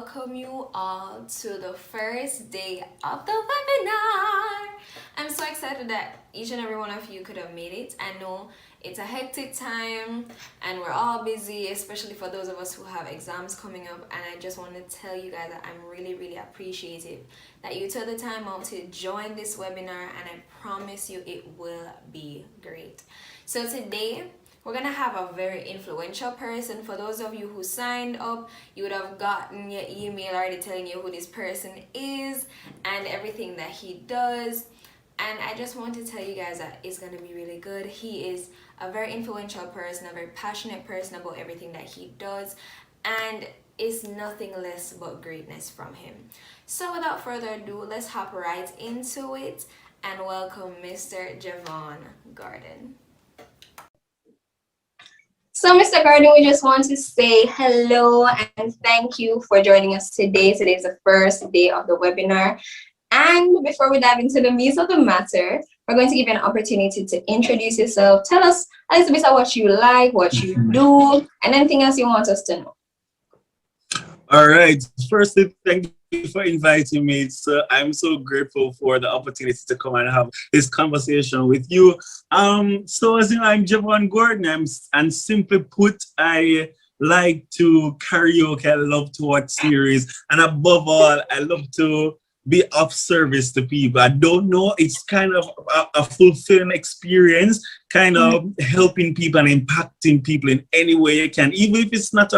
welcome you all to the first day of the webinar. I'm so excited that each and every one of you could have made it. I know it's a hectic time and we're all busy, especially for those of us who have exams coming up. And I just want to tell you guys that I'm really appreciative that you took the time out to join this webinar, and I promise you it will be great. So today, we're gonna have a very influential person. For those of you who signed up, you would have gotten your email already telling you who this person is and everything that he does. And I just want to tell you guys that it's gonna be really good. He is a very influential person, a very passionate person about everything that he does, and it's nothing less but greatness from him. So without further ado, let's hop right into it and welcome Mr. Jevaughn Garden. So, Mr. Garden, we just want to say hello and thank you for joining us today. Today is the first day of the webinar. And before we dive into the meat of the matter, we're going to give you an opportunity to introduce yourself. Tell us a little bit of what you like, what you do, and anything else you want us to know. All right. Firstly, thank you for inviting me. I'm so grateful for the opportunity to come and have this conversation with you. So as you know, I'm Jevaughn Gordon. And simply put, I like to karaoke. I love to watch series, and above all, I love to be of service to people. I don't know, it's kind of a fulfilling experience, kind of helping people and impacting people in any way you can, even if it's not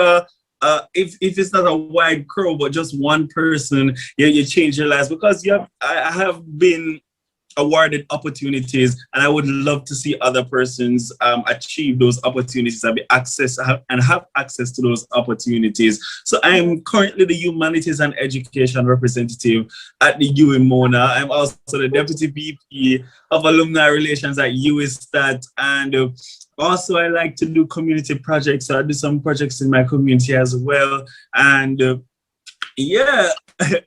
if it's not a wide crowd, but just one person, you change your lives. Because I have been awarded opportunities, and I would love to see other persons achieve those opportunities and have access to those opportunities. So I am currently the Humanities and Education Representative at the UMONA. I'm also the Deputy VP of Alumni Relations at UStat, and also I like to do community projects. So I do some projects in my community as well. And yeah,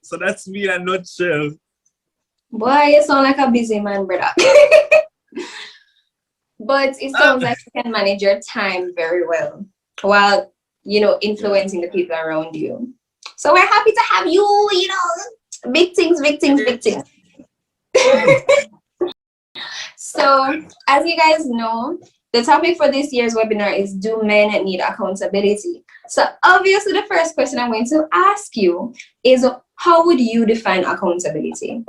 so that's me in a nutshell. Boy, you sound like a busy man, brother. But it sounds like you can manage your time very well while, influencing the people around you. So we're happy to have you, big things. So as you guys know, the topic for this year's webinar is, do men need accountability? So obviously the first question I'm going to ask you is, how would you define accountability?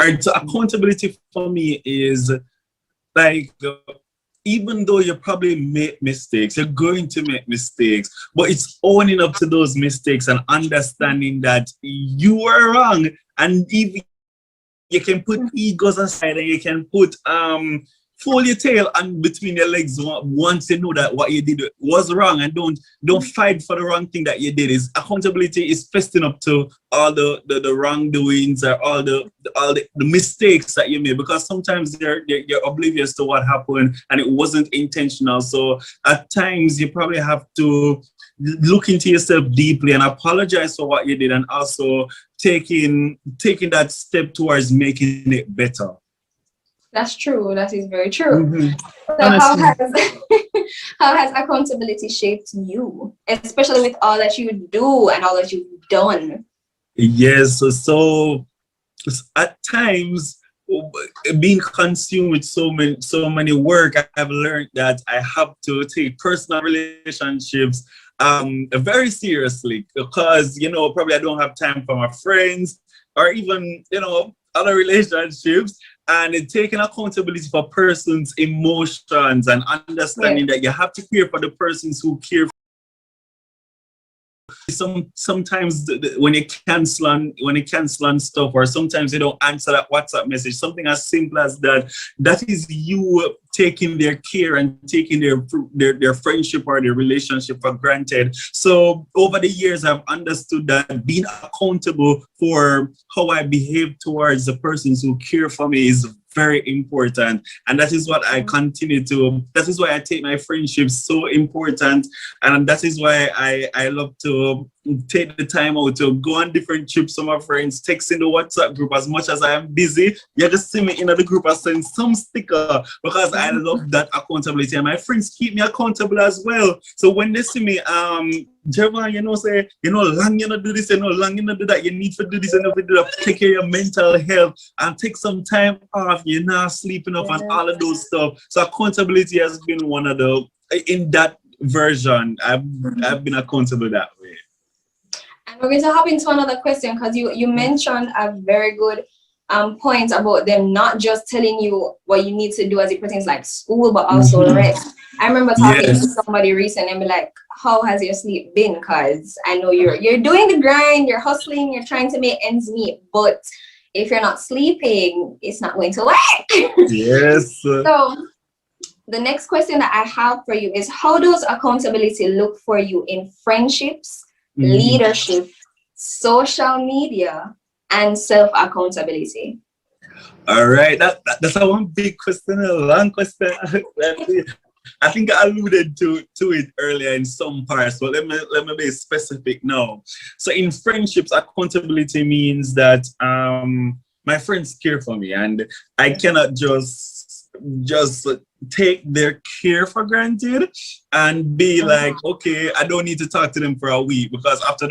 All right, so accountability for me is like, even though you probably make mistakes, you're going to make mistakes, but it's owning up to those mistakes and understanding that you are wrong. And even you can put egos aside and you can put fold your tail and between your legs once you know that what you did was wrong, and don't fight for the wrong thing that you did. Is accountability is festing up to all the wrongdoings or all the mistakes that you made, because sometimes you're oblivious to what happened and it wasn't intentional. So at times you probably have to look into yourself deeply and apologize for what you did, and also taking that step towards making it better. That's true. That is very true. So how has accountability shaped you, especially with all that you do and all that you've done? Yes, so at times, being consumed with so many work, I've learned that I have to take personal relationships very seriously, because probably I don't have time for my friends or even other relationships. And taking accountability for persons' emotions and understanding that you have to care for the persons who care for you. Sometimes when you cancel on stuff, or sometimes you don't answer that WhatsApp message, something as simple as that is you taking their care and taking their friendship or their relationship for granted. So over the years, I've understood that being accountable for how I behave towards the persons who care for me is very important, and that is what I continue to. That is why I take my friendships so important, and that is why I love to take the time out to go on different trips with my friends, text in the WhatsApp group. As much as I am busy, you just see me in the group, I send some sticker, because I love that accountability, and my friends keep me accountable as well. So when they see me, Jevaughn, say, long you not do this, long you not do that. You need to do this, and to do that. Take care of your mental health and take some time off. You're not sleeping off and all of those stuff. So accountability has been one of the in that version. I've been accountable that way. And we're going to hop into another question because you mentioned a very good point about them not just telling you what you need to do as it pertains like school, but also rest. I remember talking to somebody recently and be like, how has your sleep been? Because I know you're doing the grind, you're hustling, you're trying to make ends meet, but if you're not sleeping, it's not going to work. Yes. So the next question that I have for you is, how does accountability look for you in friendships, leadership, social media, and self-accountability? All right, that's a one big question, a long question. I think I alluded to it earlier in some parts, but let me be specific now. So in friendships, accountability means that my friends care for me, and I cannot just take their care for granted and be like, okay, I don't need to talk to them for a week because after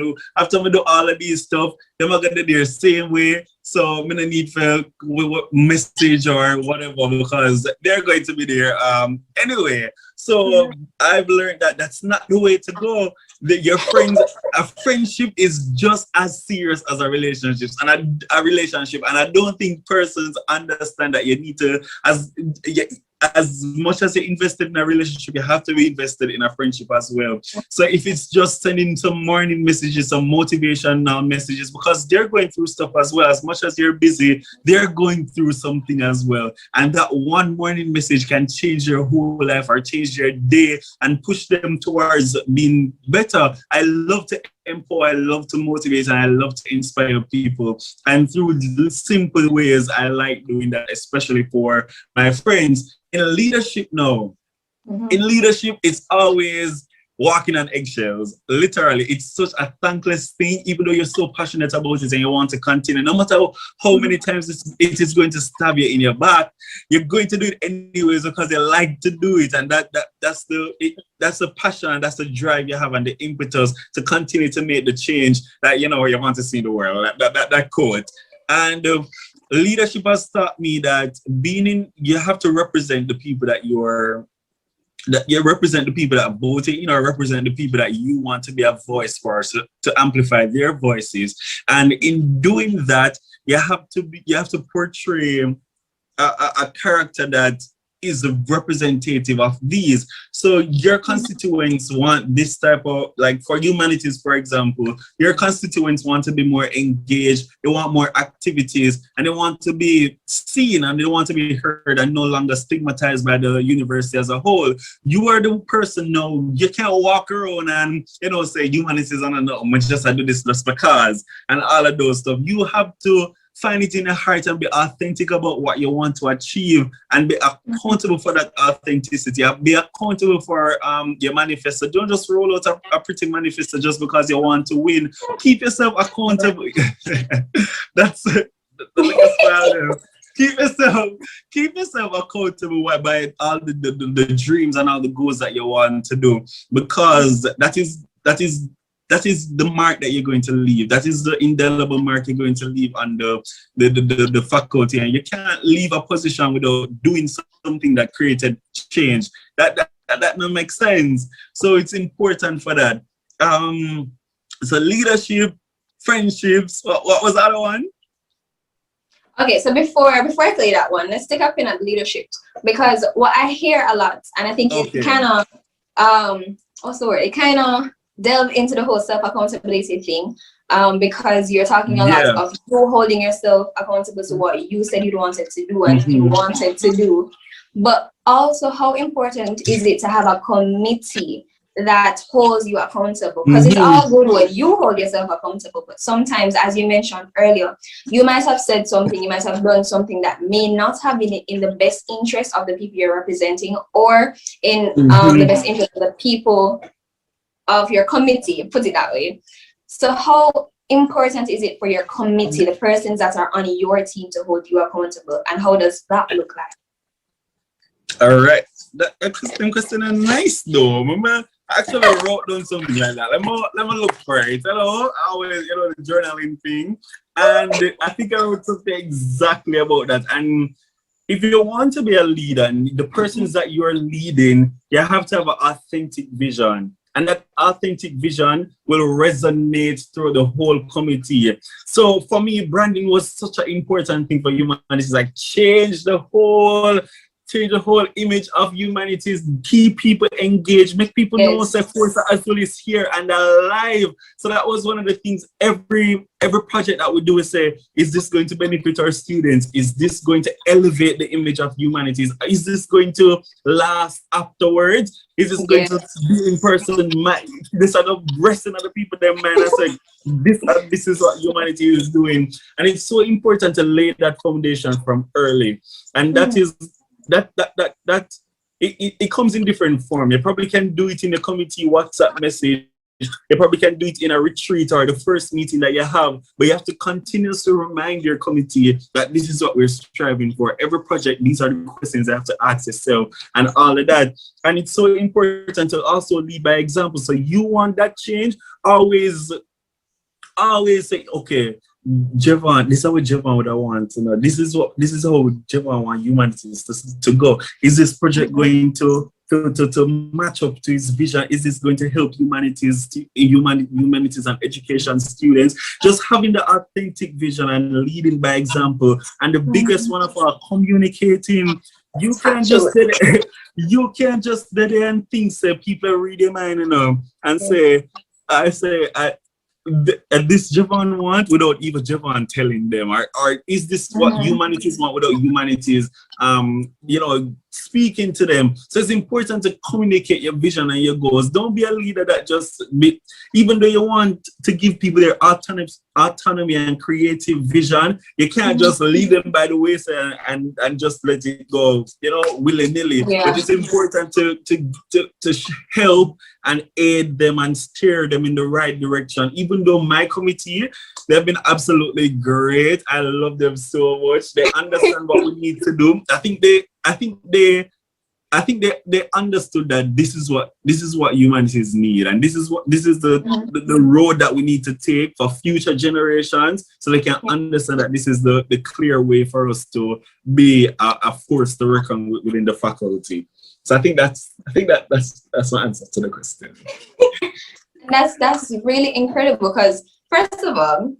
we do all of these stuff, they're not gonna do the same way. So I'm gonna need for message or whatever because they're going to be there anyway. So I've learned that that's not the way to go. A friendship is just as serious as a relationship, and a relationship. And I don't think persons understand that you need to, as much as you're invested in a relationship, you have to be invested in a friendship as well. So if it's just sending some morning messages, some motivational messages, because they're going through stuff as well. As much as you're busy, they're going through something as well. And that one morning message can change your whole life or change your day and push them towards being better. I love to empower, I love to motivate, and I love to inspire people. And through simple ways, I like doing that, especially for my friends. In leadership now, in leadership, it's always walking on eggshells. Literally, it's such a thankless thing, even though you're so passionate about it and you want to continue. No matter how many times it is going to stab you in your back, you're going to do it anyways because you like to do it. And that's the passion and that's the drive you have and the impetus to continue to make the change that you want to see in the world. That quote. And leadership has taught me that you have to represent the people that you represent the people that voted, represent the people that you want to be a voice for, so, to amplify their voices. And in doing that, you have to portray a character that is representative of these. So your constituents want this type of, like for humanities, for example, your constituents want to be more engaged, they want more activities, and they want to be seen and they want to be heard and no longer stigmatized by the university as a whole. You are the person now, you can't walk around and say humanities and no, just I do this just because and all of those stuff. You have to find it in your heart and be authentic about what you want to achieve and be accountable for that authenticity. Be accountable for your manifesto. Don't just roll out a pretty manifesto just because you want to win. Keep yourself accountable. That's it. Keep yourself accountable by all the dreams and all the goals that you want to do, because that is the mark that you're going to leave. That is the indelible mark you're going to leave on the faculty. And you can't leave a position without doing something that created change. That don't make sense. So it's important for that. So leadership, friendships. What was the other one? Okay, so before I tell you that one, let's take up in at leadership, because what I hear a lot, and I think it kind of what's the word? It kind of delve into the whole self-accountability thing, because you're talking a lot of you holding yourself accountable to what you said you wanted to do and you wanted to do, but also how important is it to have a committee that holds you accountable? Because it's all good when you hold yourself accountable, but sometimes, as you mentioned earlier, you might have said something, you might have done something that may not have been in the best interest of the people you're representing, or in the best interest of the people of your committee, put it that way. So how important is it for your committee, the persons that are on your team, to hold you accountable, and how does that look like? All right. That question is nice though. Remember, I actually wrote down something like that. Let me look for it. Hello, I always the journaling thing, and I think I wrote something exactly about that. And if you want to be a leader, and the persons that you are leading, you have to have an authentic vision. And that authentic vision will resonate through the whole committee. So for me, branding was such an important thing for humanities. Like change the whole image of humanities, keep people engaged, make people know Yes. that Force Azul is here and alive. So that was one of the things every project that we do is say, is this going to benefit our students? Is this going to elevate the image of humanities? Is this going to last afterwards? Is this going to Yes. be in person? This are the resting of the people their mind. I said, this is what humanity is doing. And it's so important to lay that foundation from early. And that is it comes in different form. You probably can do it in a committee WhatsApp message. You probably can do it in a retreat or the first meeting that you have, but you have to continuously remind your committee that this is what we're striving for. Every project, these are the questions you have to ask yourself and all of that. And it's so important to also lead by example. So you want that change, always say, okay, Jevaughn, this is what Jevaughn would I want. This is how Jevaughn want humanities to go. Is this project going to match up to his vision? Is this going to help humanities and education students? Just having the authentic vision and leading by example. And the biggest one of our communicating. You can't just sit there, you can't just sit there and think say people read your mind, and say this Jevaughn want without even Jevaughn telling them, or is this what humanities want without humanities speaking to them? So it's important to communicate your vision and your goals. Don't be a leader that just even though you want to give people their autonomy and creative vision, you can't just lead them by the wayside and just let it go, willy-nilly. But it's important to help and aid them and steer them in the right direction. Even though my committee, they've been absolutely great. I love them so much. They understand what we need to do. I think they understood that this is what humanities need, and this is the road that we need to take for future generations, so they can understand that this is the clear way for us to be a force to reckon with within the faculty. So I think that's my answer to the question. That's really incredible, because first of all,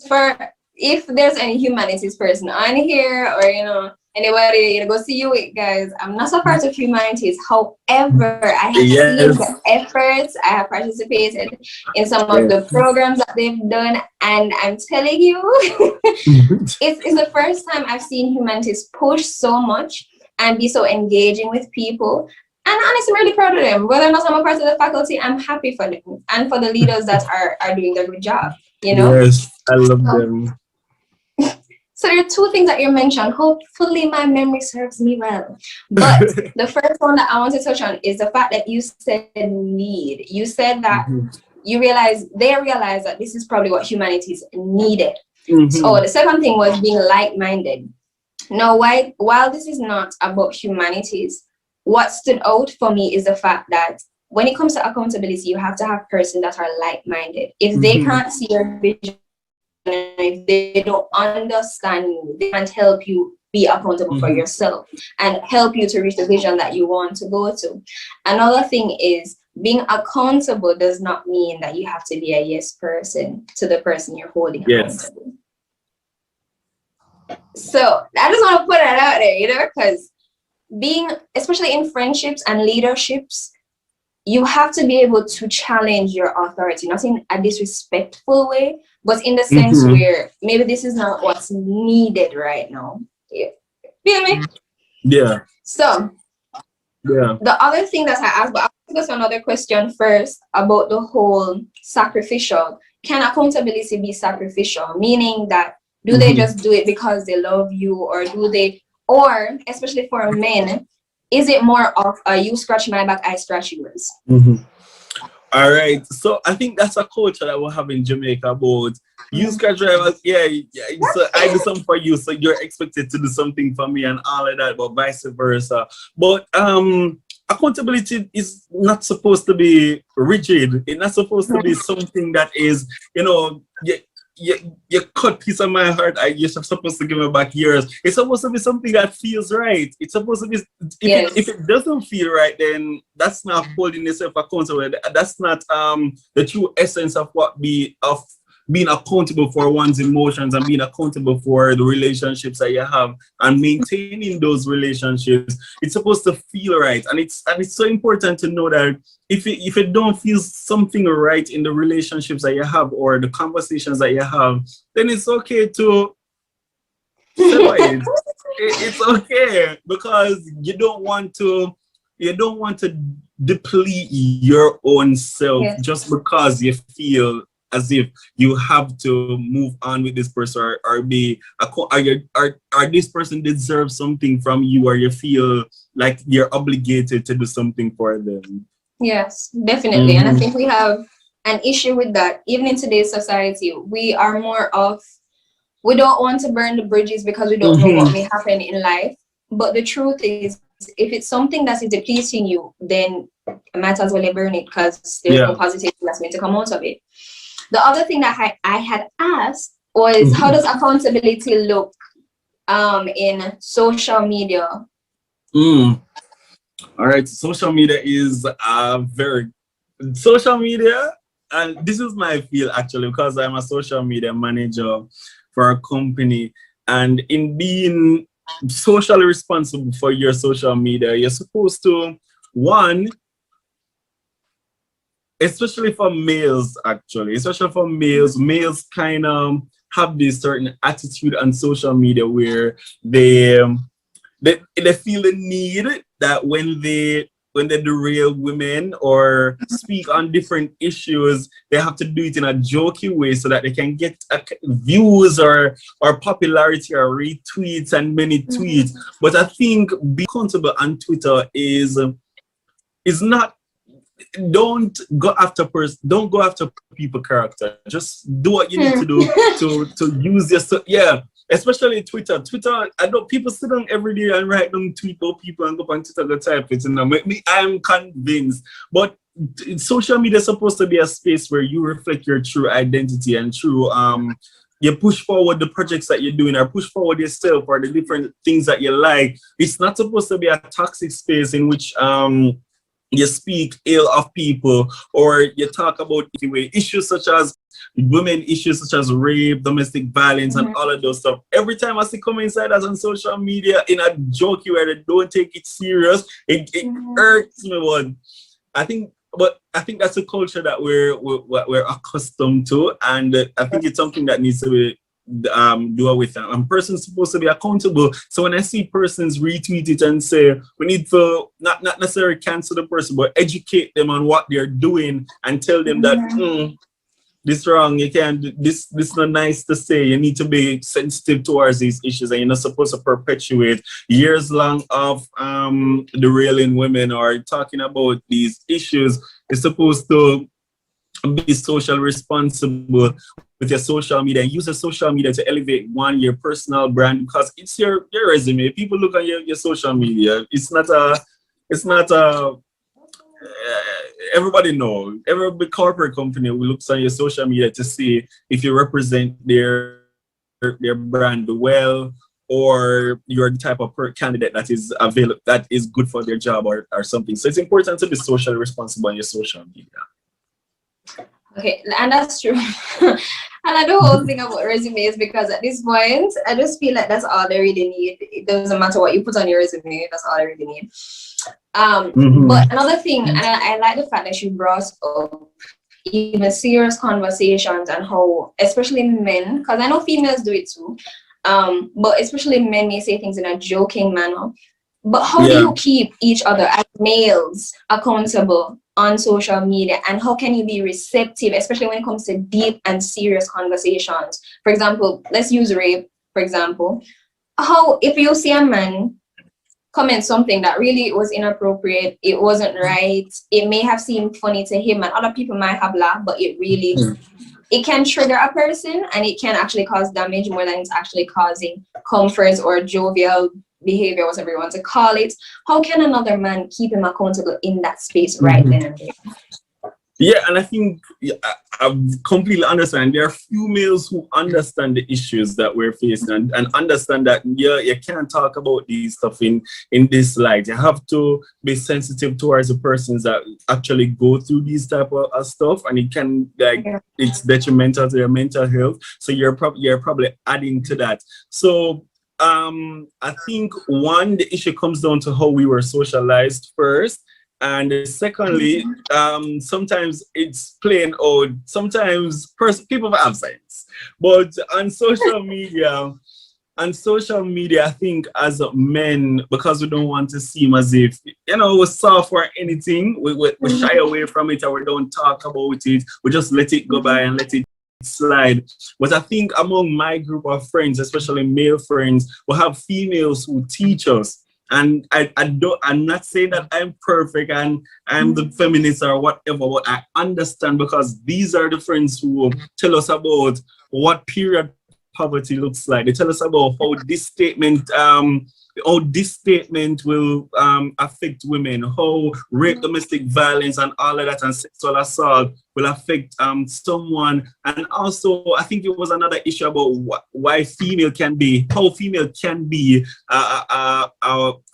if there's any humanities person on here, or anybody go see you guys, I'm not a part of humanities. However, I have seen the efforts. I have participated in some of the programs that they've done, and I'm telling you, it's the first time I've seen humanities push so much and be so engaging with people. And honestly, I'm really proud of them. Whether or not I'm a part of the faculty, I'm happy for them and for the leaders that are doing their good job. Yes, I love them. So there are two things that you mentioned. Hopefully my memory serves me well. But the first one that I want to touch on is the fact that you said need. You said that they realized that this is probably what humanities needed. So the second thing was being like-minded. Now, while this is not about humanities, what stood out for me is the fact that when it comes to accountability, you have to have persons that are like-minded. If they can't see your vision, if they don't understand you, they can't help you be accountable for yourself and help you to reach the vision that you want to go to. Another thing is, being accountable does not mean that you have to be a yes person to the person you're holding accountable. So I just want to put that out there, because especially in friendships and leaderships, you have to be able to challenge your authority, not in a disrespectful way, but in the sense where maybe this is not what's needed right now. You feel me? Yeah. So the other thing that I asked, but I'll ask another question first about the whole sacrificial. Can accountability be sacrificial? Meaning that do they just do it because they love you, or especially for men, is it more of you scratch my back, I scratch yours? All right. So I think that's a culture that we have in Jamaica about used car drivers. Yeah, yeah. So I do something for you, so you're expected to do something for me and all of that, but vice versa. But accountability is not supposed to be rigid. It's not supposed to be something that is, you know, you cut piece of my heart. You're supposed to give me back yours. It's supposed to be something that feels right. It's supposed to be, if it doesn't feel right, then that's not holding yourself accountable. That's not the true essence of being accountable for one's emotions and being accountable for the relationships that you have and maintaining those relationships. It's supposed to feel right, and it's so important to know that if it don't feel something right in the relationships that you have or the conversations that you have, then it's okay to separate. It's okay, because you don't want to deplete your own self Yes. just because you feel as if you have to move on with this person, or be or this person deserves something from you, or you feel like you're obligated to do something for them. Yes, definitely. And I Mm-hmm. think we have an issue with that. Even in today's society, we are more of, we don't want to burn the bridges because we don't know what Mm-hmm. may happen in life. But the truth is, if it's something that is depleting you, then I might as well burn it because there's no Yeah. positive that's going to come out of it. The other thing that I had asked was, how Mm-hmm. does accountability look in social media? Mm. All right. Social media is very social media, and this is my field actually, because I'm a social media manager for a company. And in being socially responsible for your social media, you're supposed to, one, especially for males, actually, especially for males kind of have this certain attitude on social media where they they feel the need that when they derail women or speak on different issues, they have to do it in a jokey way so that they can get views or popularity or retweets and many tweets. Mhm. But I think being accountable on Twitter is not, don't go after people character. Just do what you need to do to use your yeah, especially Twitter. I know people sit down every day and write them tweet about people and go on Twitter go type it, I'm convinced. But social media is supposed to be a space where you reflect your true identity and true you push forward the projects that you're doing, or push forward yourself, or the different things that you like. It's not supposed to be a toxic space in which you speak ill of people, or you talk about issues such as women issues such as rape, domestic violence, and all of those stuff. Every time I see comments like that on social media in a jokey way, they don't take it serious, it hurts me. But I think that's a culture that we're accustomed to, and I think it's something that needs to be do with them. And person's supposed to be accountable. So when I see persons retweet it and say we need to not necessarily cancel the person, but educate them on what they're doing and tell them that this wrong, you can't this not nice to say. You need to be sensitive towards these issues, and you're not supposed to perpetuate years long of derailing women or talking about these issues. You're supposed to be social responsible with your social media and use your social media to elevate your personal brand, because it's your resume. People look at your social media. It's not a everybody know. Every big corporate company will look on your social media to see if you represent their brand well, or you're the type of candidate that is available, that is good for their job, or something. So it's important to be socially responsible on your social media. Okay, and that's true. I like the whole thing about resumes because at this point, I just feel like that's all they really need. It doesn't matter what you put on your resume, that's all they really need. But another thing, and I like the fact that you brought up even serious conversations and how, especially men, because I know females do it too, but especially men may say things in a joking manner. But how do Yeah. you keep each other as males accountable on social media, and how can you be receptive, especially when it comes to deep and serious conversations? For example, let's use rape, for example. How, if you see a man comment something that really was inappropriate. It wasn't right. It may have seemed funny to him, and other people might have laughed, but it can trigger a person, and it can actually cause damage more than it's actually causing comfort or jovial behavior, whatever you want to call it. How can another man keep him accountable in that space right then and there? Yeah, and I think I completely understand. There are few males who understand the issues that we're facing and understand that, yeah, you can't talk about these stuff in this light. You have to be sensitive towards the persons that actually go through these type of stuff, and it can, like, it's detrimental to their mental health. So you're probably adding to that. So I think the issue comes down to how we were socialized first. And secondly, sometimes it's plain old. Sometimes people have sense, but on social media, I think as men, because we don't want to seem as if we're soft or anything, we shy away from it, or we don't talk about it. We just let it go by and let it slide. But I think among my group of friends, especially male friends, we have females who teach us. And I'm not saying that I'm perfect and I'm the feminist or whatever, but I understand, because these are the friends who tell us about what period poverty looks like. They tell us about how this statement will affect women, how rape, domestic violence, and all of that, and sexual assault will affect someone. And also, I think it was another issue about how female can be a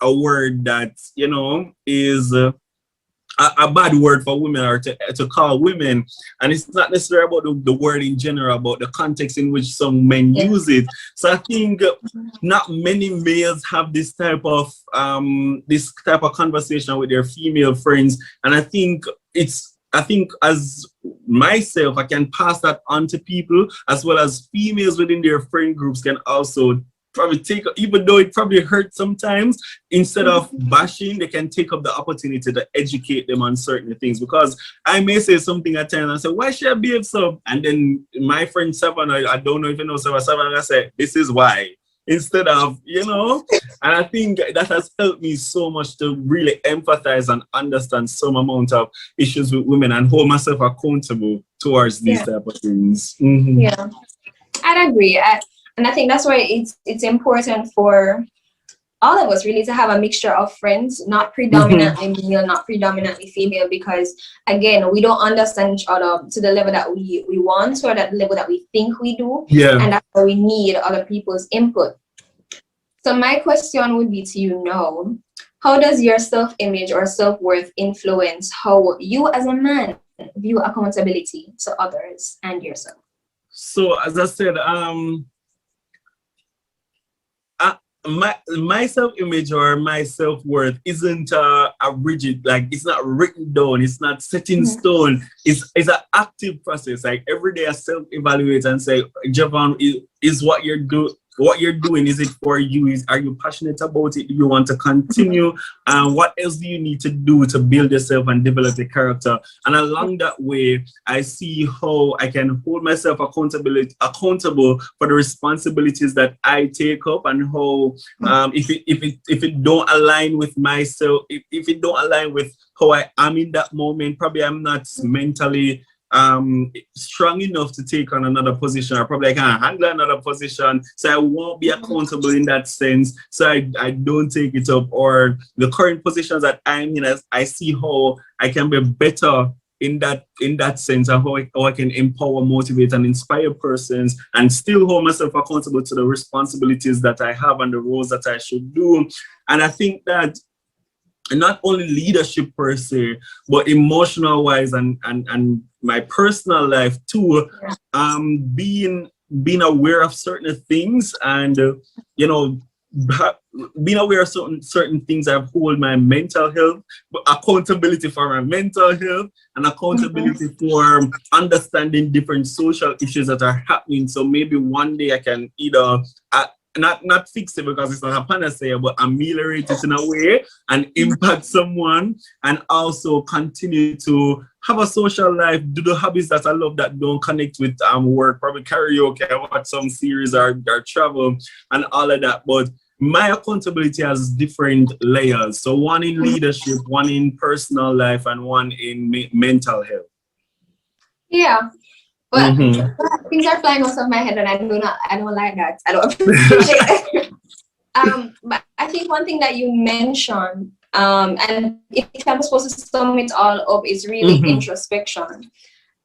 word that is a bad word for women, or to call women. And it's not necessarily about the word in general, about the context in which some men use it. So I think not many males have this type of conversation with their female friends. And I think as myself, I can pass that on to people, as well as females within their friend groups can also probably even though it probably hurts sometimes, instead of bashing, they can take up the opportunity to educate them on certain things. Because I may say something at times and say, why should I behave so? And then my friend Seven, I don't know if you know Seven, I say, this is why. Instead of, and I think that has helped me so much to really empathize and understand some amount of issues with women and hold myself accountable towards these type of things. Yeah, I'd agree. And I think that's why it's important for all of us really to have a mixture of friends, not predominantly male, not predominantly female, because again, we don't understand each other to the level that we want, or that level that we think we do. Yeah. And that's why we need other people's input. So my question would be to you now, how does your self-image or self-worth influence how you as a man view accountability to others and yourself? So as I said, my self-image or my self-worth isn't a rigid, like, it's not written down, it's not set in stone. It's an active process. Like, every day I self-evaluate and say, Jevaughn, is what you're doing, is it for you? Are you passionate about it? Do you want to continue? And what else do you need to do to build yourself and develop your character? And along that way, I see how I can hold myself accountable for the responsibilities that I take up, and how if it don't align with myself, if it don't align with how I am in that moment, probably I'm not mentally strong enough to take on another position, or probably I can't handle another position, so I won't be accountable in that sense. So I don't take it up. Or the current positions that I'm in, I see how I can be better in that sense, and how I can empower, motivate, and inspire persons, and still hold myself accountable to the responsibilities that I have and the roles that I should do. And I think that not only leadership per se, but emotional wise and my personal life too, being aware of certain things, and being aware of certain things that hold my mental health, but accountability for my mental health, and accountability for understanding different social issues that are happening. So maybe one day I can either not fix it, because it's not a panacea, but ameliorate it in a way and impact someone, and also continue to have a social life, do the hobbies that I love that don't connect with work, probably karaoke, watch some series, or travel and all of that. But my accountability has different layers. So one in leadership, one in personal life, and one in mental health. Yeah. But things are flying out of my head, and I don't like that. I don't appreciate it. But I think one thing that you mentioned, and if I'm supposed to sum it all up, is really introspection.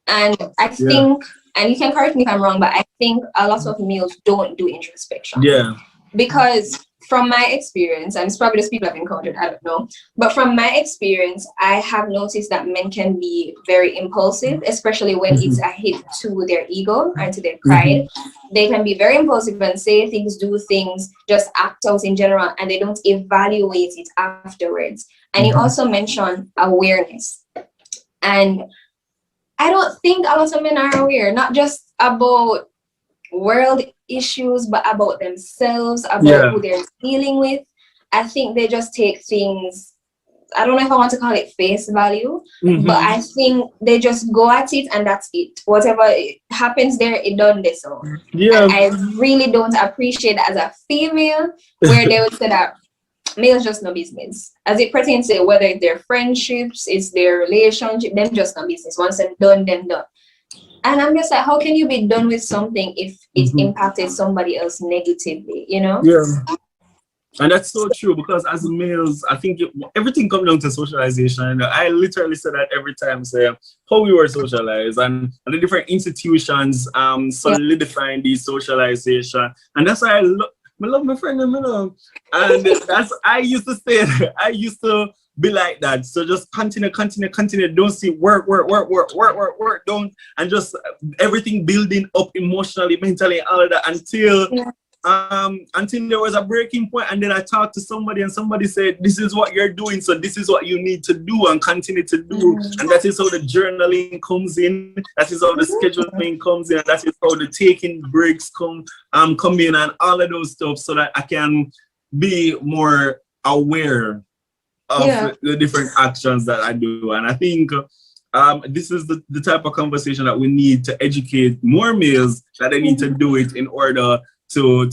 And I think, and you can correct me if I'm wrong, but I think a lot of males don't do introspection. Yeah. Because from my experience, and it's probably just people I've encountered, I don't know, but from my experience, I have noticed that men can be very impulsive, especially when it's a hit to their ego and to their pride. They can be very impulsive and say things, do things, just act out in general, and they don't evaluate it afterwards. And you also mentioned awareness. And I don't think a lot of men are aware, not just about world issues, but about themselves, about who they're dealing with. I think they just take things, I don't know if I want to call it face value, but I think they just go at it and that's it. Whatever happens there, it done this. So and I really don't appreciate that as a female, where they would say that males just no business. As it pertains to whether it's their friendships, it's their relationship, them just no business. Once them done, them done. And I'm just like, how can you be done with something if it impacted somebody else negatively, you know? Yeah. And that's so true, because as males, I think everything comes down to socialization. I literally say that every time, say how we were socialized, and the different institutions solidifying the socialization. And that's why I love my friend, you know. And that's, I used to say, I used to be like that. So just continue. Don't see work, don't, and just everything building up emotionally, mentally, all of that until there was a breaking point, and then I talked to somebody, and somebody said, "This is what you're doing, so this is what you need to do and continue to do." And that is how the journaling comes in. That is how the scheduling comes in. That is how the taking breaks come in, and all of those stuff, so that I can be more aware of the different actions that I do. And I think this is the type of conversation that we need to educate more males, that they need to do it in order to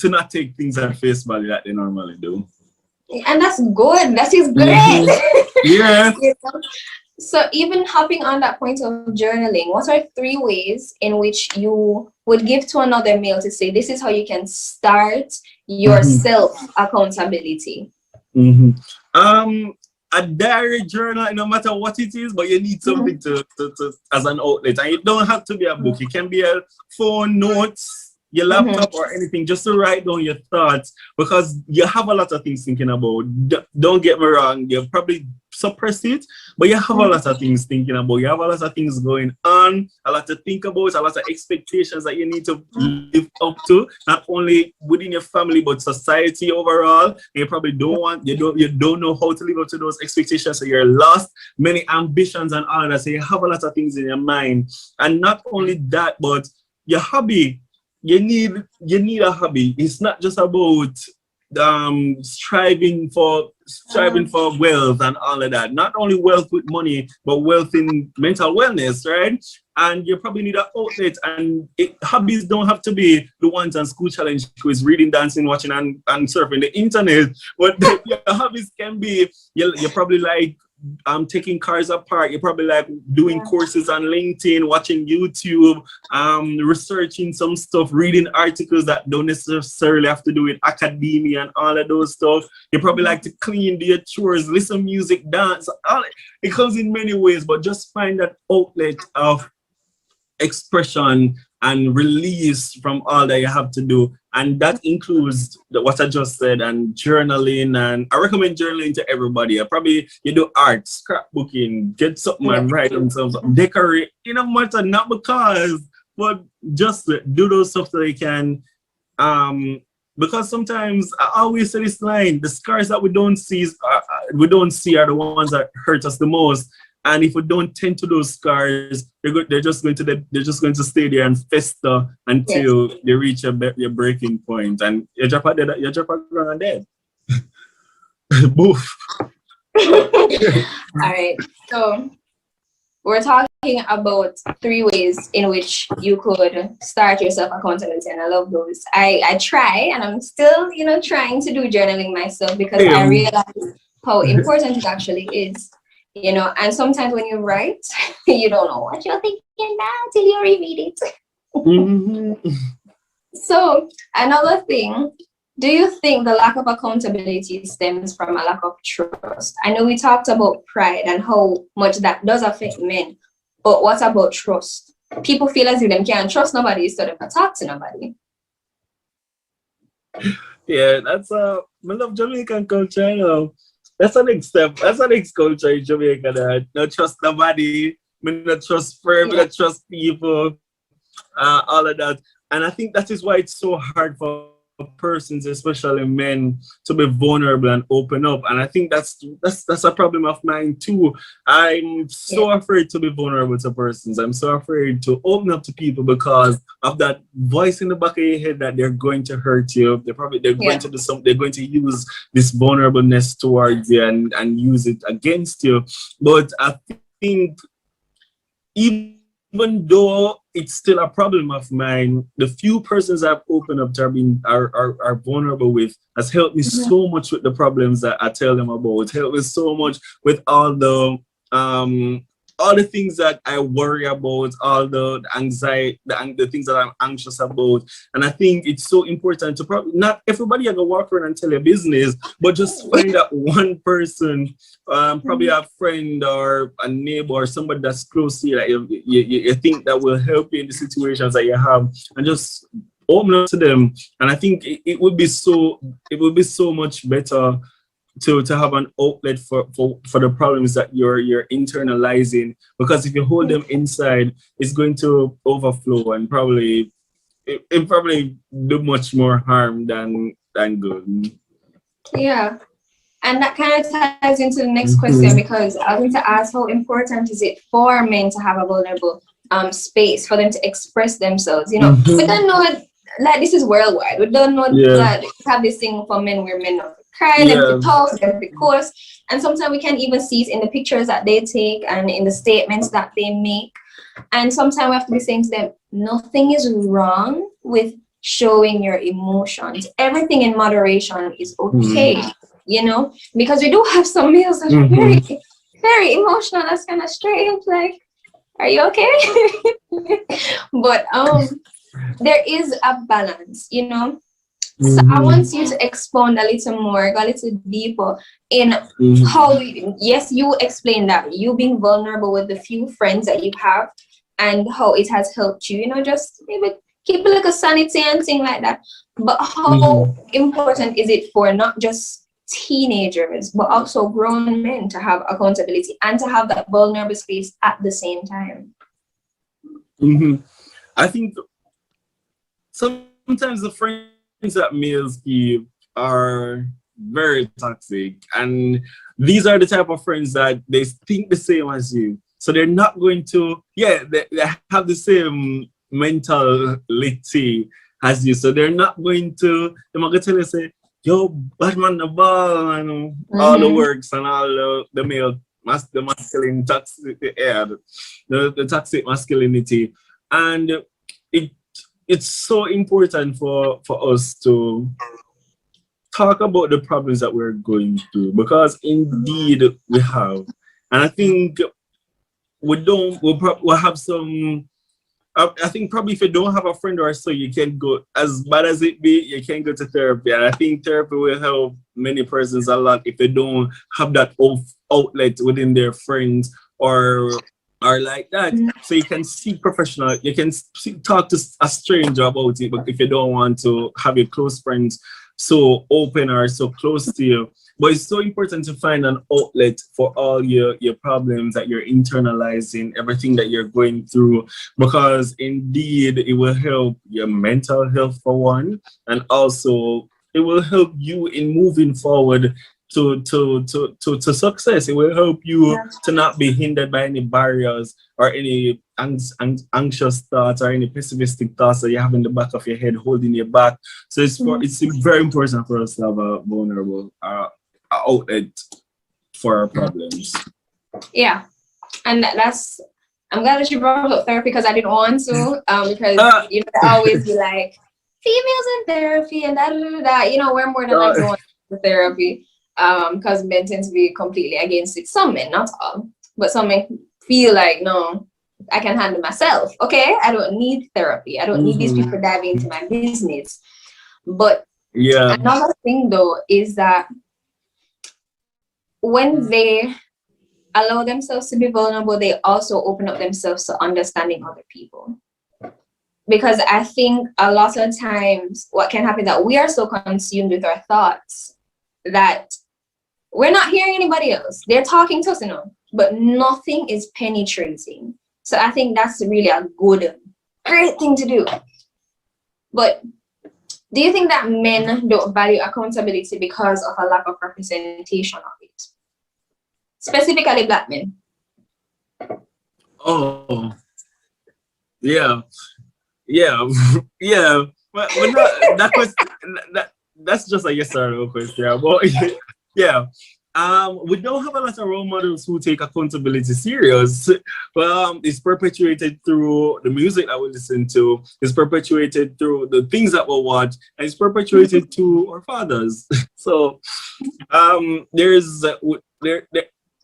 not take things at face value that they normally do. And that's good. That is great. Yeah. You know? So even hopping on that point of journaling, what are 3 ways in which you would give to another male to say, this is how you can start your self-accountability? A diary journal, no matter what it is, but you need something to as an outlet. And it don't have to be a book. It can be a phone, notes, your laptop, or anything, just to write down your thoughts, because you have a lot of things thinking about. Don't get me wrong, you probably suppress it, but you have a lot of things thinking about. You have a lot of things going on, a lot to think about, a lot of expectations that you need to live up to, not only within your family but society overall. You probably you don't know how to live up to those expectations, so you're lost, many ambitions and all of that. So you have a lot of things in your mind. And not only that, but your hobby. You need a hobby. It's not just about striving for wealth and all of that. Not only wealth with money, but wealth in mental wellness, right? And you probably need an outlet. And hobbies don't have to be the ones on School Challenge quiz, reading, dancing, watching, and surfing the internet. But your hobbies can be, you probably like taking cars apart. You're probably like doing courses on LinkedIn, watching YouTube, researching some stuff, reading articles that don't necessarily have to do with academia and all of those stuff. You probably like to clean, do your chores, listen music, dance. It comes in many ways, but just find that outlet of expression and release from all that you have to do. And that includes what I just said, and journaling. And I recommend journaling to everybody. You do art, scrapbooking, get something and write themselves, decorate, no matter, not because, but just do those stuff that they can. Because sometimes I always say this line: the scars that we don't see are the ones that hurt us the most. And if we don't tend to those scars, they're just going to stay there and fester until they reach your breaking point, and you drop a ground and dead. Boof. All right. So we're talking about 3 ways in which you could start yourself accountability, and I love those. I try, and I'm still, trying to do journaling myself because I Damn. realize how important it actually is. And sometimes when you write, you don't know what you're thinking now till you reread it. Mhm. So another thing, do you think the lack of accountability stems from a lack of trust? I know we talked about pride and how much that does affect men, but what about trust? People feel as if they can't trust nobody, so they don't talk to nobody. Yeah, that's I love Jamaican culture, That's the next step. That's the next culture in Jamaica that not trust nobody, me not trust firm, me not Yeah. trust people, all of that. And I think that is why it's so hard for persons, especially men, to be vulnerable and open up. And I think that's a problem of mine too. I'm so Yeah. afraid to be vulnerable to persons. I'm so afraid to open up to people because of that voice in the back of your head that they're going to hurt you. They're going Yeah. to do some. They're going to use this vulnerableness towards you and use it against you. But I think even though it's still a problem of mine, the few persons I've opened up to are vulnerable with has helped me so Mhm. much with the problems that I tell them about. Helped me so much with all the things that I worry about, all the anxiety, the things that I'm anxious about. And I think it's so important to probably not everybody ever walk around and tell your business, but just find that one person, probably a friend or a neighbor or somebody that's close to you that you think that will help you in the situations that you have, and just open up to them. And I think it would be so much better to have an outlet for the problems that you're internalizing, because if you hold them inside, it's going to overflow and probably do much more harm than good. Yeah. And that kind of ties into the next question, Mhm. because I was going to ask, how important is it for men to have a vulnerable space for them to express themselves? We Mhm. don't know it, like this is worldwide. We don't know Yeah, that we have this thing for men where men not cry, them to yeah. talk, them to course. And sometimes we can even see it in the pictures that they take and in the statements that they make. And sometimes we have to be saying to them, nothing is wrong with showing your emotions. Everything in moderation is okay, Mhm. because we do have some males that are very, Mhm. very emotional. That's kind of strange. Like, are you okay? But there is a balance. So I want Mhm. you to expound a little more, go a little deeper in Mhm. how, yes, you explained that you being vulnerable with the few friends that you have and how it has helped you, just maybe keep a little sanity and thing like that. But how Mhm. important is it for not just teenagers, but also grown men to have accountability and to have that vulnerable space at the same time? Mhm. I think sometimes the friends that males give are very toxic, and these are the type of friends that they think the same as you, so they're not going to, yeah, they have the same mentality as you, so they're not going to tell you, say, yo, Batman the ball, and all the Mm-hmm. works and all the masculine toxic, yeah, the toxic masculinity. And it it's so important for us to talk about the problems that we're going through, because indeed we have. And I think we don't we'll have some, I think probably if you don't have a friend or so, you can go, as bad as it be, you can go to therapy. And I think therapy will help many persons a lot if they don't have that outlet within their friends or like that. So you can seek professional, you can talk to a stranger about it, but if you don't want to have your close friends so open or so close to you. But it's so important to find an outlet for all your problems that you're internalizing, everything that you're going through, because indeed it will help your mental health for one, and also it will help you in moving forward to success. It will help you to not be hindered by any barriers or any anxious thoughts or any pessimistic thoughts that you have in the back of your head holding you back. So it's very important for us to have a vulnerable outlet for our problems. Yeah. And that's I'm glad that you brought up therapy because I didn't want to. Because Uh, you know, they always be like females in therapy and da da da da. You know, we're more than like going to therapy. Because men tend to be completely against it. Some men, not all, but some men feel like no, I can handle myself. Okay, I don't need therapy. I don't need these people diving into my business. But yeah. another thing though is that when they allow themselves to be vulnerable, they also open up themselves to understanding other people. Because I think a lot of times what can happen that we are so consumed with our thoughts that we're not hearing anybody else. They're talking to us, you know, but nothing is penetrating. So I think that's really a good, great thing to do. But do you think that men don't value accountability because of a lack of representation of it? Specifically Black men. Oh, yeah, yeah, yeah. But not, that's just a yes or no question. Yeah, but yeah. We don't have a lot of role models who take accountability serious. Well, it's perpetuated through the music that we listen to. It's perpetuated through the things that we watch, and it's perpetuated to our fathers. So,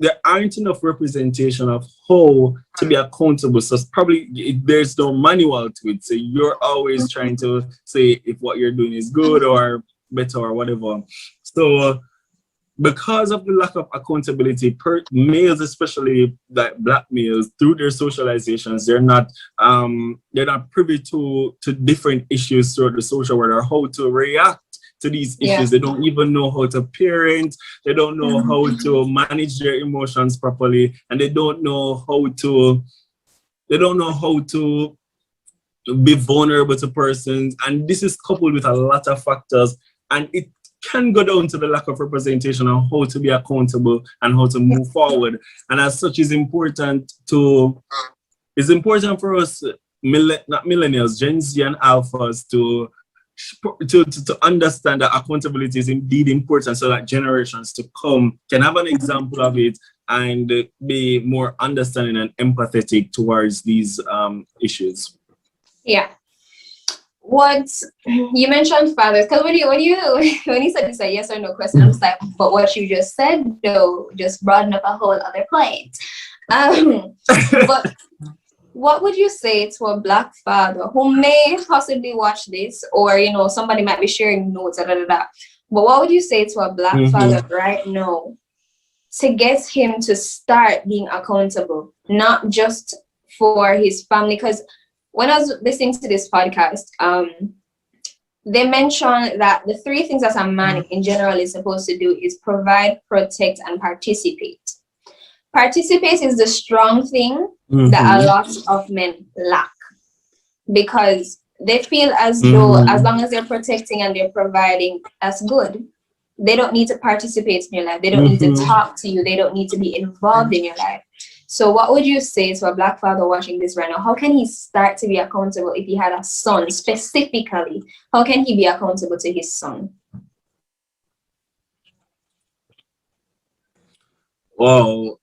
there aren't enough representation of how to be accountable. So there's no manual to it. So you're always trying to say if what you're doing is good or better or whatever. So because of the lack of accountability, males, especially like Black males, through their socializations, they're not privy to different issues throughout the social world or how to react to these issues. They don't even know how to parent. They don't know how to manage their emotions properly, and they don't know how to be vulnerable to persons. And this is coupled with a lot of factors, and it can go down to the lack of representation on how to be accountable and how to move forward. And as such, it's important for us, not millennials, Gen Z and alphas, to understand that accountability is indeed important so that generations to come can have an example of it and be more understanding and empathetic towards these issues. Yeah. What you mentioned fathers, because when you said it's a yes or no question, I was like, but what you just said though just brought up a whole other point. But what would you say to a Black father who may possibly watch this, or you know, somebody might be sharing notes, but what would you say to a Black father right now to get him to start being accountable, not just for his family? Because when I was listening to this podcast, they mentioned that the three things that a man in general is supposed to do is provide, protect, and participate. Participate is the strong thing that a lot of men lack, because they feel as though as long as they're protecting and they're providing, that's good. They don't need to participate in your life. They don't need to talk to you. They don't need to be involved in your life. So what would you say to a Black father watching this right now? How can he start to be accountable if he had a son specifically? How can he be accountable to his son? Wow.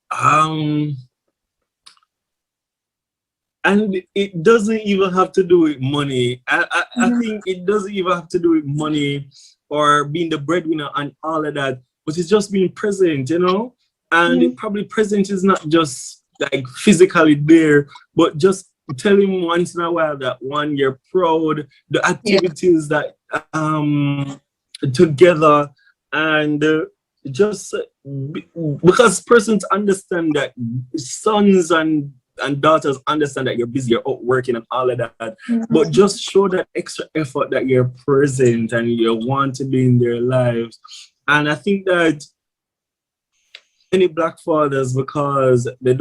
And it doesn't even have to do with money. I think it doesn't even have to do with money or being the breadwinner and all of that, but it's just being present, you know? And probably present is not just like physically there, but just tell him once in a while that one, you're proud, the activities that together, and because persons understand that sons and daughters understand that you're busy, you're out working and all of that, but just show that extra effort that you're present and you want to be in their lives. And I think that many Black fathers, because of the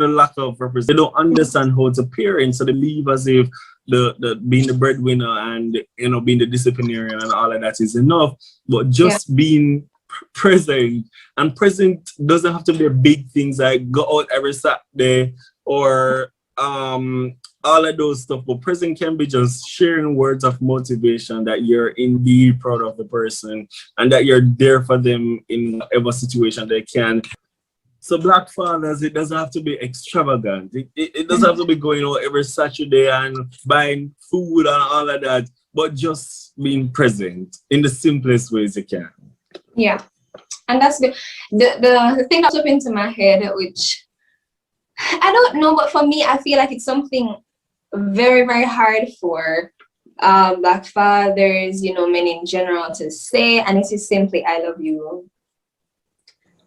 lack of representation, they don't understand how to parent, so they leave as if the being the breadwinner and being the disciplinarian and all of that is enough, but just being present. And present doesn't have to be big things like go out every Saturday or all of those stuff, but present can be just sharing words of motivation that you're indeed proud of the person and that you're there for them in whatever situation they can. So Black Fathers, it doesn't have to be extravagant. It doesn't have to be going out every Saturday and buying food and all of that, but just being present in the simplest ways you can. Yeah. And that's the thing that's up into my head, which I don't know, but for me, I feel like it's something very, very hard for Black fathers, you know, men in general to say, and it is simply "I love you."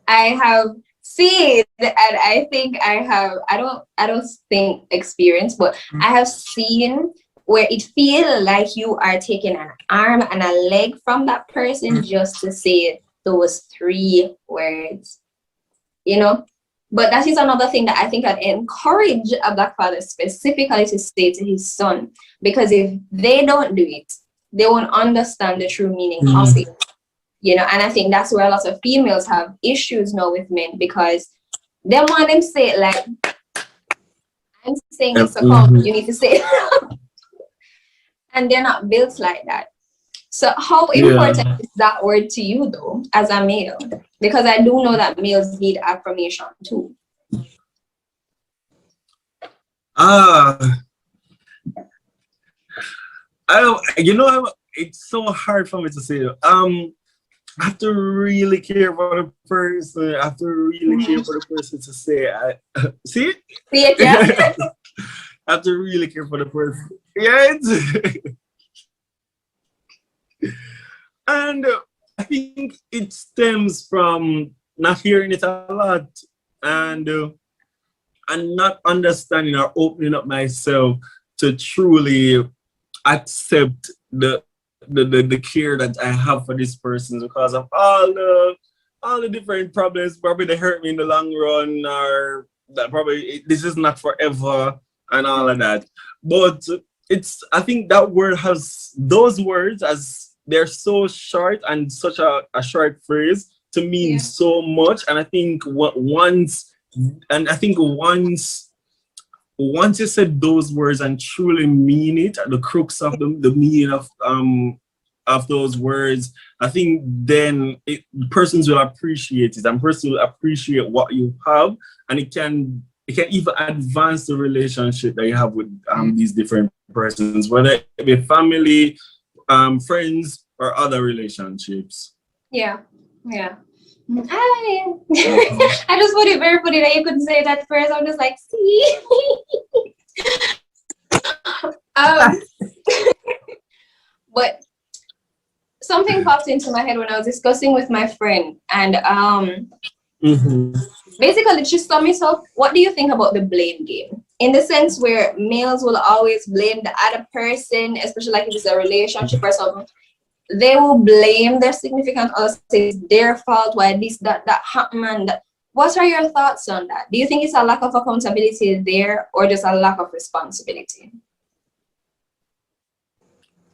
I have seen, and I think I don't think experience, but I have seen where it feels like you are taking an arm and a leg from that person just to say those three words, you know. But that is another thing that I think I'd encourage a Black father specifically to say to his son, because if they don't do it, they won't understand the true meaning of it, you know. And I think that's where a lot of females have issues now with men, because they want them to say it like, I'm saying this, so come, you need to say it. And they're not built like that. So how important is that word to you, though, as a male? Because I do know that males need affirmation too. I don't, you know, it's so hard for me to say. I have to really care for the person. I have to really care for the person to say. See it, yeah. I have to really care for the person. Yeah. And I think it stems from not hearing it a lot, and not understanding or opening up myself to truly accept the care that I have for this person, because of all the different problems. Probably they hurt me in the long run, or that probably this is not forever and all of that. But I think that word has those words, as they're so short and such a short phrase, to mean so much. And I think once you said those words and truly mean it, the crux of the meaning of those words, I think then persons will appreciate it, and persons will appreciate what you have, and it can even advance the relationship that you have with these different persons, whether it be family, friends, or other relationships. Yeah. I just put it very funny that you couldn't say that first. I'm just like, see. But something popped into my head when I was discussing with my friend, and basically she summed it up. What do you think about the blame game? In the sense where males will always blame the other person, especially like if it's a relationship or something. They will blame their significant other, say it's their fault, why this, that happened. What are your thoughts on that? Do you think it's a lack of accountability there, or just a lack of responsibility?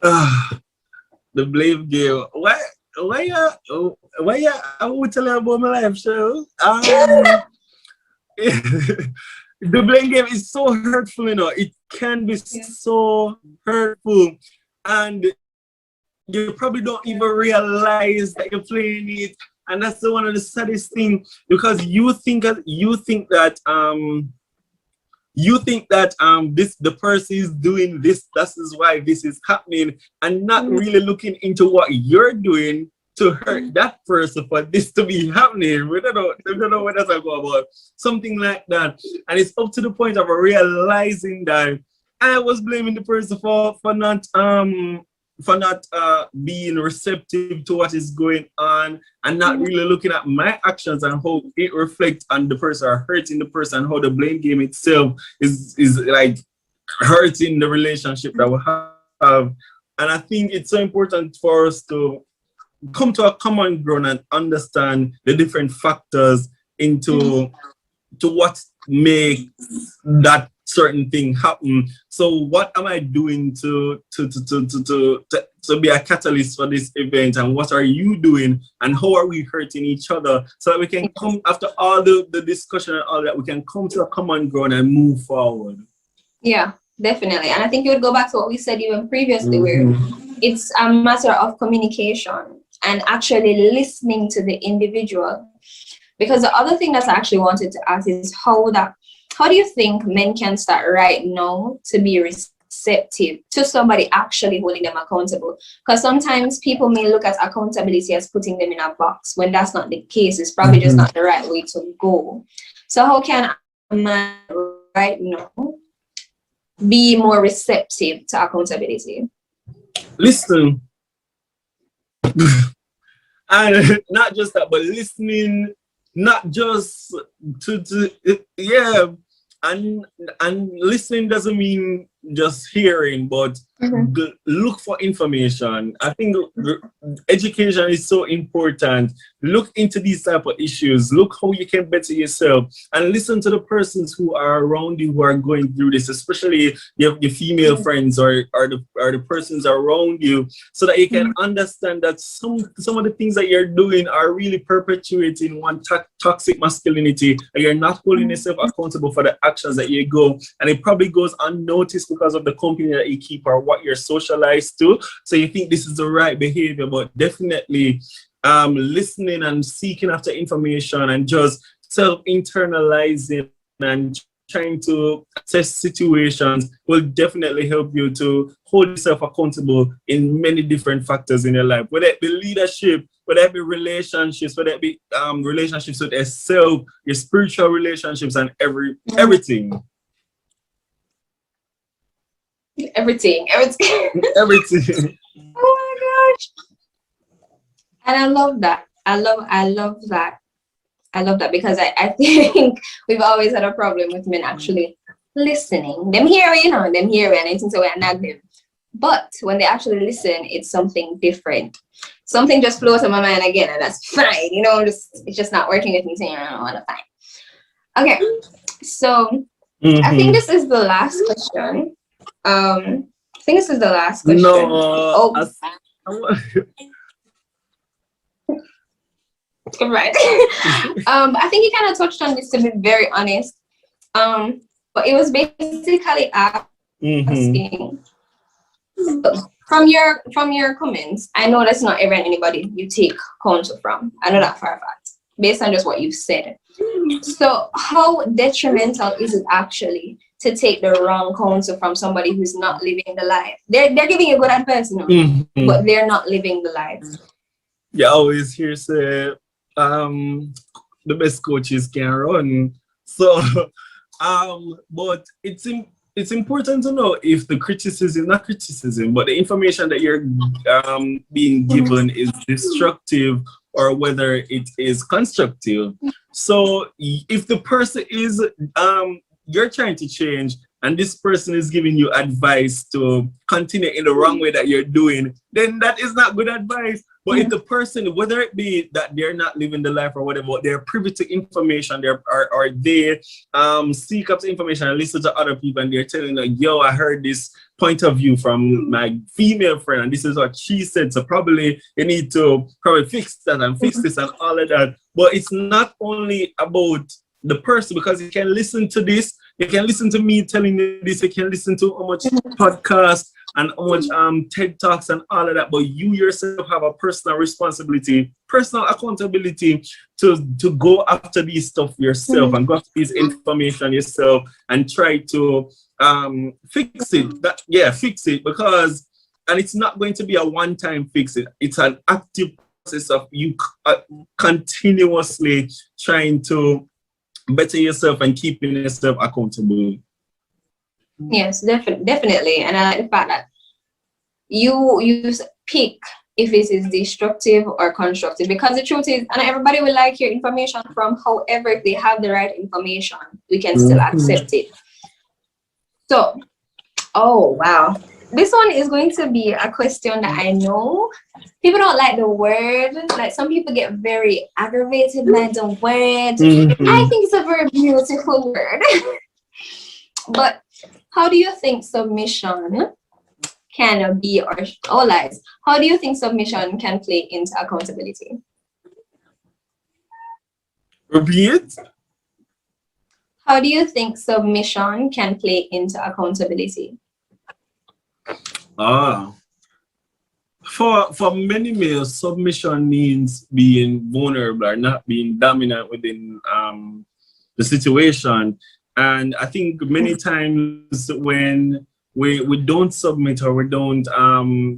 The blame game. Why I will tell you about my life show. The blame game is so hurtful, you know. It can be so hurtful, and you probably don't even realize that you're playing it. And that's one of the saddest things, because you think that the person is doing this, that is why this is happening, and not really looking into what you're doing to hurt that person for this to be happening. We don't know what that's about. Something like that. And it's up to the point of realizing that I was blaming the person for not being receptive to what is going on, and not really looking at my actions and how it reflects on the person, or hurting the person, and how the blame game itself is like hurting the relationship that we have. And I think it's so important for us to come to a common ground and understand the different factors into to what makes that certain thing happen. So what am I doing to be a catalyst for this event, and what are you doing, and how are we hurting each other, so that we can come, after all the discussion and all that, we can come to a common ground and move forward. Yeah, definitely. And I think you would go back to what we said even previously, where it's a matter of communication and actually listening to the individual. Because the other thing that I actually wanted to ask is how do you think men can start right now to be receptive to somebody actually holding them accountable? Because sometimes people may look at accountability as putting them in a box when that's not the case. It's probably just not the right way to go. So how can a man right now be more receptive to accountability? Listen, and not just that, but listening, not just to yeah, and listening doesn't mean just hearing, but look for information. I think education is so important. Look into these type of issues. Look how you can better yourself, and listen to the persons who are around you who are going through this, especially your female friends or the persons around you, so that you can understand that some of the things that you're doing are really perpetuating one toxic masculinity, and you're not holding yourself accountable for the actions that you go, and it probably goes unnoticed because of the company that you keep or what you're socialized to. So you think this is the right behavior, but definitely listening and seeking after information and just self-internalizing and trying to assess situations will definitely help you to hold yourself accountable in many different factors in your life, whether it be leadership, whether it be relationships, whether it be relationships with yourself, your spiritual relationships, and everything. Everything. Everything. Oh my gosh. And I love that. I love that. I love that because I think we've always had a problem with men actually listening. Them hear, them hear and anything so we nag them. But when they actually listen, it's something different. Something just flows in my mind again, and that's fine. It's just not working with me, saying I don't want to find. Okay. So I think this is the last question. I think this is the last question. No. Right. I think you kind of touched on this, to be very honest. But it was basically asking from your comments. I know that's not even anybody you take counsel from. I know that for a fact, based on just what you've said. So how detrimental is it actually to take the wrong counsel from somebody who's not living the life? They're giving you good advice, but they're not living the life. You always hear say the best coaches can run. So but it's important to know if the criticism, not criticism, but the information that you're being given is destructive or whether it is constructive. So if the person is you're trying to change and this person is giving you advice to continue in the wrong way that you're doing, then that is not good advice. But if the person, whether it be that they're not living the life or whatever, they're privy to information, or they seek up information and listen to other people, and they're telling like, yo, I heard this point of view from my female friend, and this is what she said. So probably you need to fix that and fix this and all of that. But it's not only about the person, because you can listen to this, you can listen to me telling you this, you can listen to how much podcasts and how much TED Talks and all of that, but you yourself have a personal responsibility, personal accountability to go after these stuff yourself and go after this information yourself and try to fix it. Fix it, because, and it's not going to be a one-time fix. It's an active process of you continuously trying to better yourself and keeping yourself accountable. Yes, definitely. And I like the fact that you pick if it is destructive or constructive, because the truth is, and everybody will like your information from, however, if they have the right information, we can still accept it. So, oh wow, this one is going to be a question that I know people don't like the word. Like, some people get very aggravated by the word. I think it's a very beautiful word. But how do you think submission can be, or lies? How do you think submission can play into accountability? Repeat. How do you think submission can play into accountability? How For many males, submission means being vulnerable or not being dominant within the situation. And I think many times when we don't submit or we don't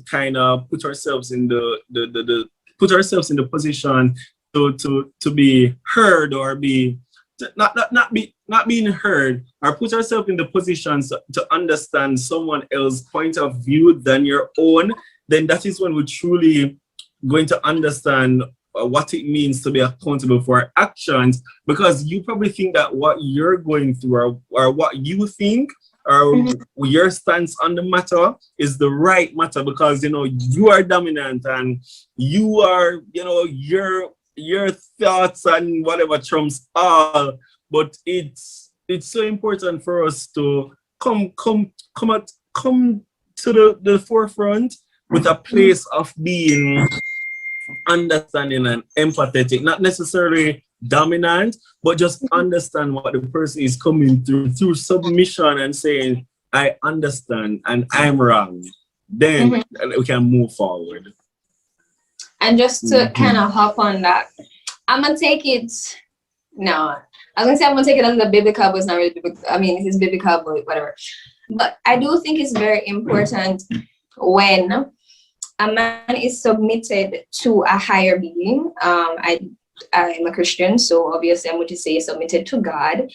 kind of put ourselves in the put ourselves in the position to be heard or be not being heard or put ourselves in the positions to understand someone else's point of view than your own, then that is when we truly going to understand what it means to be accountable for our actions, because you probably think that what you're going through or what you think or your stance on the matter is the right matter because you are dominant and you are your thoughts and whatever trumps all. But it's so important for us to come to the forefront with a place of being understanding and empathetic, not necessarily dominant, but just understand what the person is coming through submission and saying, I understand and I'm wrong. Then we can move forward. And just to kind of hop on that, I'm gonna take it. No, I was gonna say I'm gonna take it as a biblical, but it's not really biblical. I mean, it's biblical, but whatever. But I do think it's very important when a man is submitted to a higher being. I'm a Christian, so obviously I'm going to say submitted to God,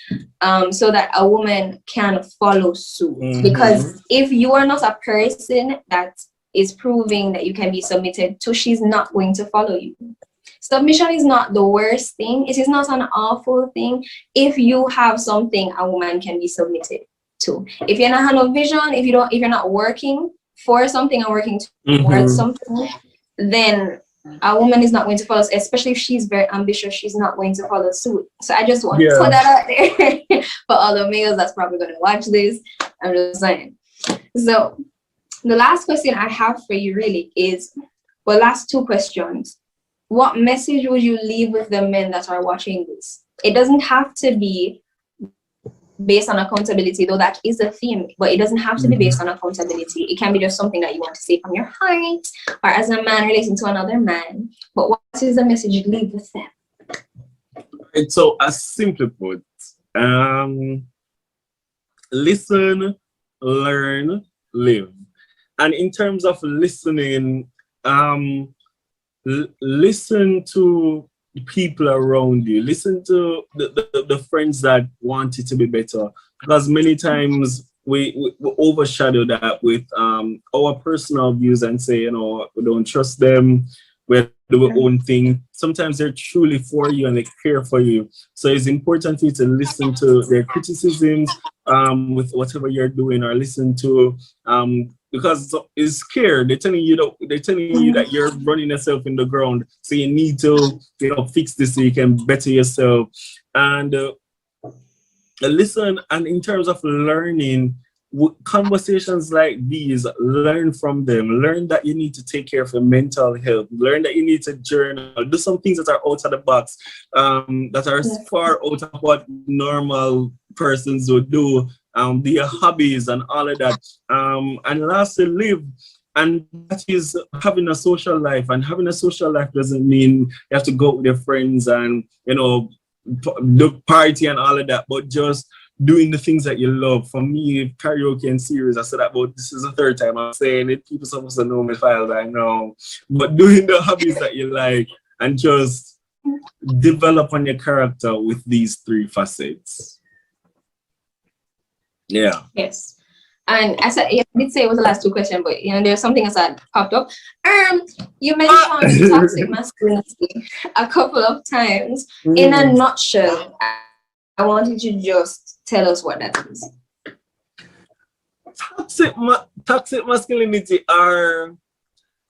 so that a woman can follow suit. Because if you are not a person that is proving that you can be submitted to, she's not going to follow you. Submission is not the worst thing. It is not an awful thing if you have something a woman can be submitted to. If you're not have no vision, if you're not working for something and working towards something, then a woman is not going to follow, especially if she's very ambitious, she's not going to follow suit. So I just want to put that out there for all the males that's probably going to watch this. I'm just saying. So the last question I have for you really is, well, last two questions. What message would you leave with the men that are watching this? It doesn't have to be based on accountability, though that is a theme, but it doesn't have to be based on accountability. It can be just something that you want to say from your heart or as a man relating to another man. But what is the message you leave with them? So, as simply put, listen, learn, live. And in terms of listening, listen to people around you, listen to the friends that want it to be better, because many times we overshadow that with our personal views and say, we don't trust them, we do our own thing. Sometimes they're truly for you and they care for you, so it's important for you to listen to their criticisms with whatever you're doing, or listen to because it's scared. They're telling you that you're running yourself in the ground, so you need to fix this so you can better yourself. And listen. And in terms of learning, conversations like these, learn from them. Learn that you need to take care of your mental health. Learn that you need to journal. Do some things that are out of the box, that are far out of what normal persons would do. Their hobbies and all of that. And lastly, live. And that is having a social life. And having a social life doesn't mean you have to go out with your friends and, do party and all of that, but just doing the things that you love. For me, karaoke and series, I said that, but this is the third time I'm saying it. People supposed to know my files, I know. But doing the hobbies that you like and just develop on your character with these three facets. Yeah. Yes. And I said, I did say it was the last two questions, but there's something else that popped up. You mentioned toxic masculinity a couple of times. In a nutshell, I wanted you to just tell us what that is. Toxic masculinity are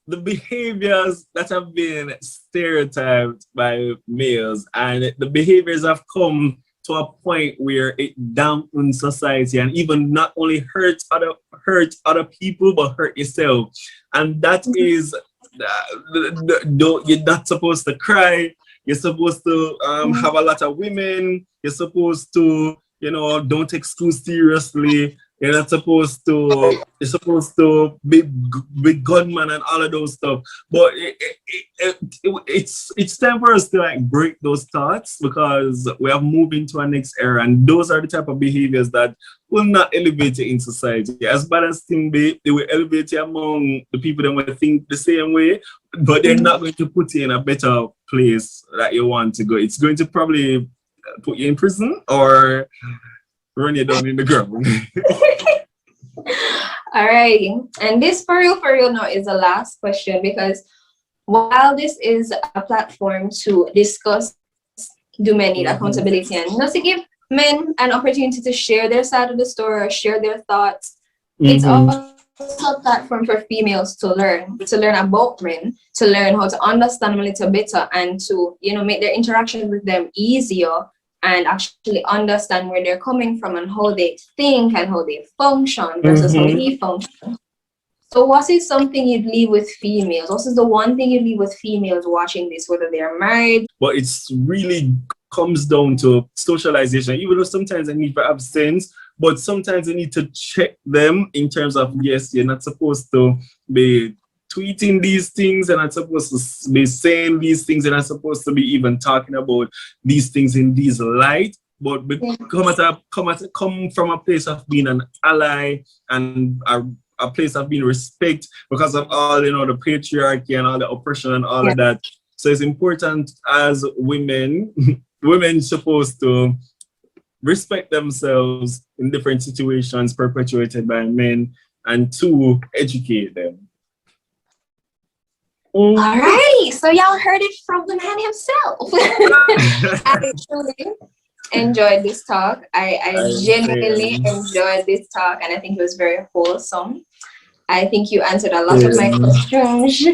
the behaviors that have been stereotyped by males, and the behaviors have come to a point where it dampens society and even not only hurt other people but hurt yourself. And that is you're not supposed to cry. You're supposed to have a lot of women. You're supposed to don't take school seriously. You're not supposed to. You're supposed to be gunman and all of those stuff. But it's time for us to like break those thoughts because we have moved into our next era, and those are the type of behaviors that will not elevate you in society. As bad as things be, they will elevate you among the people that will think the same way, but they're not going to put you in a better place that you want to go. It's going to probably put you in prison or run you down in the ground. Alrighty. And this for real now is the last question because while this is a platform to discuss do men need Mhm. accountability and to give men an opportunity to share their side of the story or share their thoughts, it's Mhm. also a platform for females to learn about men, to learn how to understand them a little better and to, make their interactions with them easier and actually understand where they're coming from and how they think and how they function versus how Mhm. he functions. So what is something you'd leave with females? What is the one thing you'd leave with females watching this, whether they're married? But it's really comes down to socialization, even though sometimes I need for abstinence, but sometimes I need to check them in terms of yes, you're not supposed to be tweeting these things, and I'm supposed to be saying these things, and I'm supposed to be even talking about these things in these light. But come from a place of being an ally and a place of being respect because of all the patriarchy and all the oppression and all of that. So it's important as women, women supposed to respect themselves in different situations perpetuated by men, and to educate them. Alrighty, so y'all heard it from the man himself. I truly enjoyed this talk. I genuinely enjoyed this talk, and I think it was very wholesome. I think you answered a lot of my questions,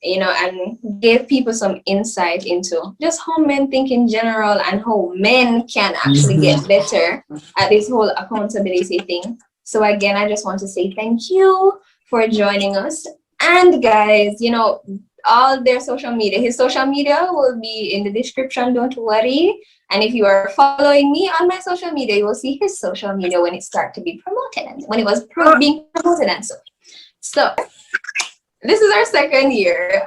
and gave people some insight into just how men think in general and how men can actually get better at this whole accountability thing. So again, I just want to say thank you for joining us. And guys, all their social media, his social media will be in the description, don't worry. And if you are following me on my social media, you will see his social media when it started to be promoted and when it was being promoted and so. So this is our second year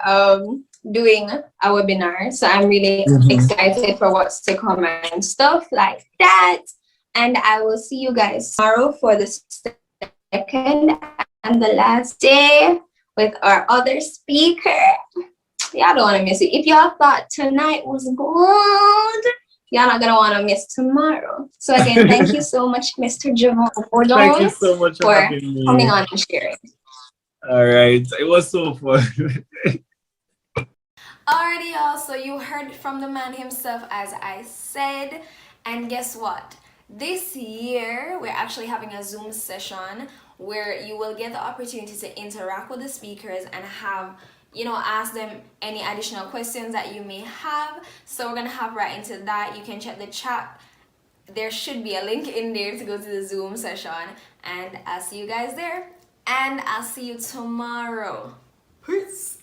doing a webinar. So I'm really excited for what's to come and stuff like that. And I will see you guys tomorrow for the second and the last day with our other speaker. Y'all don't want to miss it. If y'all thought tonight was good, y'all not gonna want to miss tomorrow. So again, thank you so much, Mr. Jevaughn, Thank you so much for having me. coming on and sharing. All right, it was so fun. Alrighty, y'all. So you heard from the man himself, as I said, and guess what? This year we're actually having a Zoom session where you will get the opportunity to interact with the speakers and have ask them any additional questions that you may have. So we're gonna hop right into that. You can check the chat. There should be a link in there to go to the Zoom session, and I'll see you guys there, and I'll see you tomorrow. Peace.